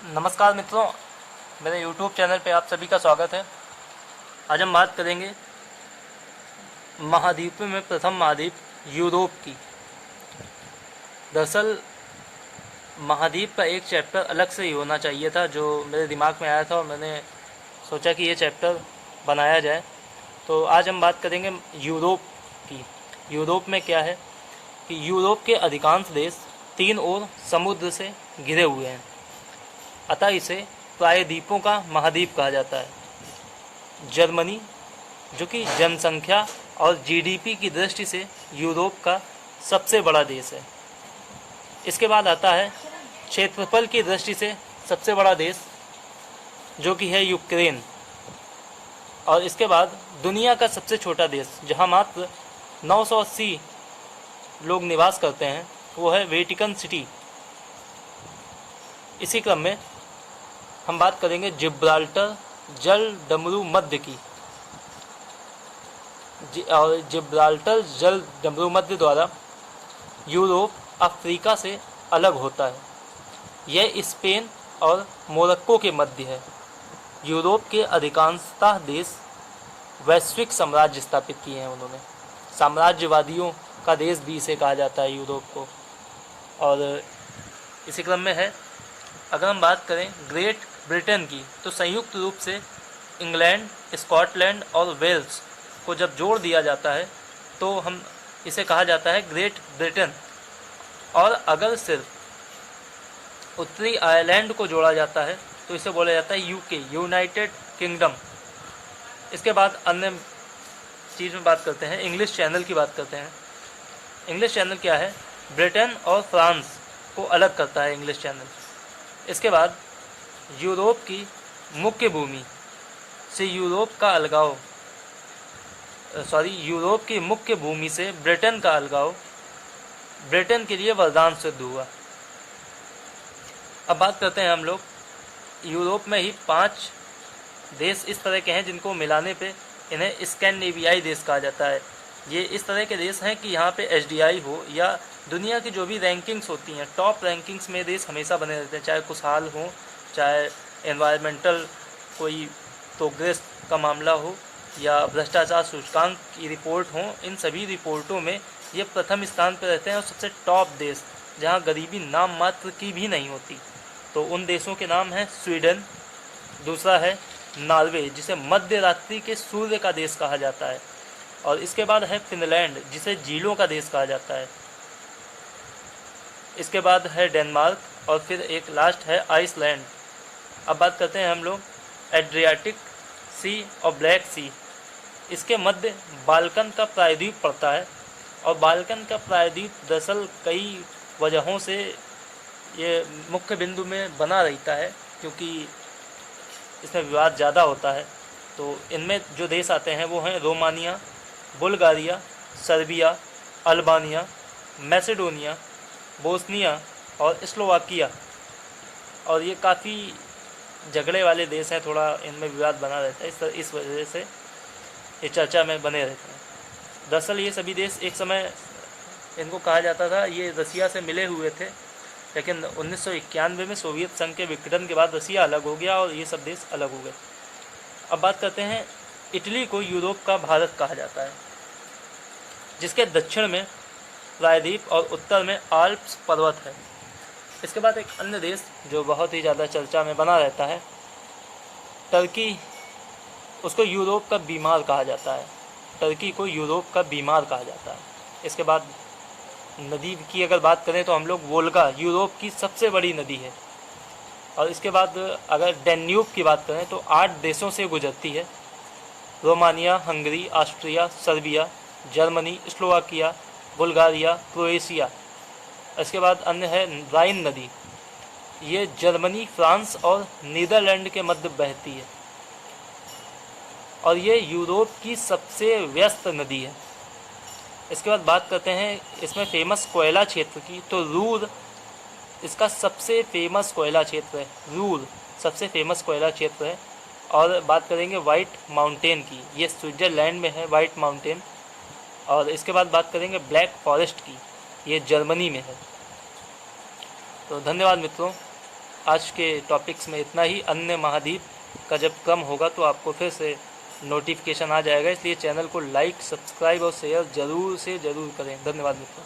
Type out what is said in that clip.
नमस्कार मित्रों, मेरे YouTube चैनल पे आप सभी का स्वागत है। आज हम बात करेंगे महाद्वीपों में प्रथम महाद्वीप यूरोप की। दरअसल महाद्वीप का एक चैप्टर अलग से ही होना चाहिए था, जो मेरे दिमाग में आया था और मैंने सोचा कि ये चैप्टर बनाया जाए। तो आज हम बात करेंगे यूरोप की। यूरोप में क्या है कि यूरोप के अधिकांश देश तीन ओर समुद्र से घिरे हुए हैं, अतः इसे प्रायद्वीपों का महाद्वीप कहा जाता है। जर्मनी, जो कि जनसंख्या और जीडीपी की दृष्टि से यूरोप का सबसे बड़ा देश है। इसके बाद आता है क्षेत्रफल की दृष्टि से सबसे बड़ा देश, जो कि है यूक्रेन। और इसके बाद दुनिया का सबसे छोटा देश, जहां मात्र 980 लोग निवास करते हैं, वो है वेटिकन सिटी। इसी क्रम में हम बात करेंगे जिब्राल्टर जल डमरू मध्य की। और जिब्राल्टर जल डमरू मध्य द्वारा यूरोप अफ्रीका से अलग होता है। यह स्पेन और मोरक्को के मध्य है। यूरोप के अधिकांशतः देश वैश्विक साम्राज्य स्थापित किए हैं उन्होंने। साम्राज्यवादियों का देश भी इसे कहा जाता है यूरोप को। और इसी क्रम में है, अगर हम बात करें ग्रेट ब्रिटेन की, तो संयुक्त रूप से इंग्लैंड, स्कॉटलैंड और वेल्स को जब जोड़ दिया जाता है तो हम इसे कहा जाता है ग्रेट ब्रिटेन। और अगर सिर्फ उत्तरी आयरलैंड को जोड़ा जाता है तो इसे बोला जाता है यूके, यूनाइटेड किंगडम। इसके बाद अन्य चीज़ में बात करते हैं, इंग्लिश चैनल की बात करते हैं। इंग्लिश चैनल क्या है? ब्रिटेन और फ्रांस को अलग करता है इंग्लिश चैनल। इसके बाद यूरोप की मुख्य भूमि से यूरोप की मुख्य भूमि से ब्रिटेन का अलगाव ब्रिटेन के लिए वरदान सिद्ध हुआ। अब बात करते हैं हम लोग, यूरोप में ही 5 देश इस तरह के हैं जिनको मिलाने पे इन्हें स्कैंडिनेवियाई देश कहा जाता है। ये इस तरह के देश हैं कि यहाँ पे एचडीआई हो या दुनिया की जो भी रैंकिंग्स होती हैं, टॉप रैंकिंग्स में देश हमेशा बने रहते हैं, चाहे खुशहाल हो, चाहे एनवायरमेंटल कोई प्रोग्रेस का मामला हो या भ्रष्टाचार सूचकांक की रिपोर्ट हो। इन सभी रिपोर्टों में ये प्रथम स्थान पर रहते हैं। और सबसे टॉप देश जहाँ गरीबी नाम मात्र की भी नहीं होती, तो उन देशों के नाम हैं स्वीडन, दूसरा है नॉर्वे, जिसे मध्य रात्रि के सूर्य का देश कहा जाता है, और इसके बाद है फिनलैंड, जिसे झीलों का देश कहा जाता है। इसके बाद है डेनमार्क, और फिर एक लास्ट है आइसलैंड। अब बात करते हैं हम लोग एड्रियाटिक सी और ब्लैक सी। इसके मध्य बाल्कन का प्रायद्वीप पड़ता है, और बाल्कन का प्रायद्वीप दरअसल कई वजहों से ये मुख्य बिंदु में बना रहता है, क्योंकि इसमें विवाद ज़्यादा होता है। तो इनमें जो देश आते हैं वो हैं Romania, Bulgaria, Serbia, Albania, Macedonia, Bosnia और स्लोवाकिया। और ये काफ़ी झगड़े वाले देश हैं, थोड़ा इनमें विवाद बना रहता है, इस वजह से ये चर्चा में बने रहते हैं। दरअसल ये सभी देश एक समय इनको कहा जाता था, ये रसिया से मिले हुए थे, लेकिन 1991 में सोवियत संघ के विघटन के बाद रसिया अलग हो गया और ये सब देश अलग हो गए। अब बात करते हैं, इटली को यूरोप का भारत कहा जाता है, जिसके दक्षिण में प्रायद्वीप और उत्तर में आल्प्स पर्वत है। इसके बाद एक अन्य देश जो बहुत ही ज़्यादा चर्चा में बना रहता है, टर्की। उसको यूरोप का बीमार कहा जाता है। टर्की को यूरोप का बीमार कहा जाता है। इसके बाद नदी की अगर बात करें तो हम लोग वोल्गा यूरोप की सबसे बड़ी नदी है। और इसके बाद अगर डैन्यूब की बात करें तो 8 देशों से गुजरती है: Romania, Hungary, Austria, Serbia, Germany, Slovakia, Bulgaria, Croatia. इसके बाद अन्य है राइन नदी। ये जर्मनी, फ्रांस और नीदरलैंड के मध्य बहती है, और ये यूरोप की सबसे व्यस्त नदी है। इसके बाद बात करते हैं इसमें फेमस कोयला क्षेत्र की, तो रूर इसका सबसे फेमस कोयला क्षेत्र है। रूर सबसे फेमस कोयला क्षेत्र है। और बात करेंगे वाइट माउंटेन की, ये स्विट्ज़रलैंड में है वाइट माउंटेन। और इसके बाद बात करेंगे ब्लैक फॉरेस्ट की, ये जर्मनी में है। तो धन्यवाद मित्रों। आज के टॉपिक्स में इतना ही। अन्य महाद्वीप का जब क्रम होगा तो आपको फिर से नोटिफिकेशन आ जाएगा, इसलिए चैनल को लाइक, सब्सक्राइब और शेयर ज़रूर से ज़रूर करें। धन्यवाद मित्रों।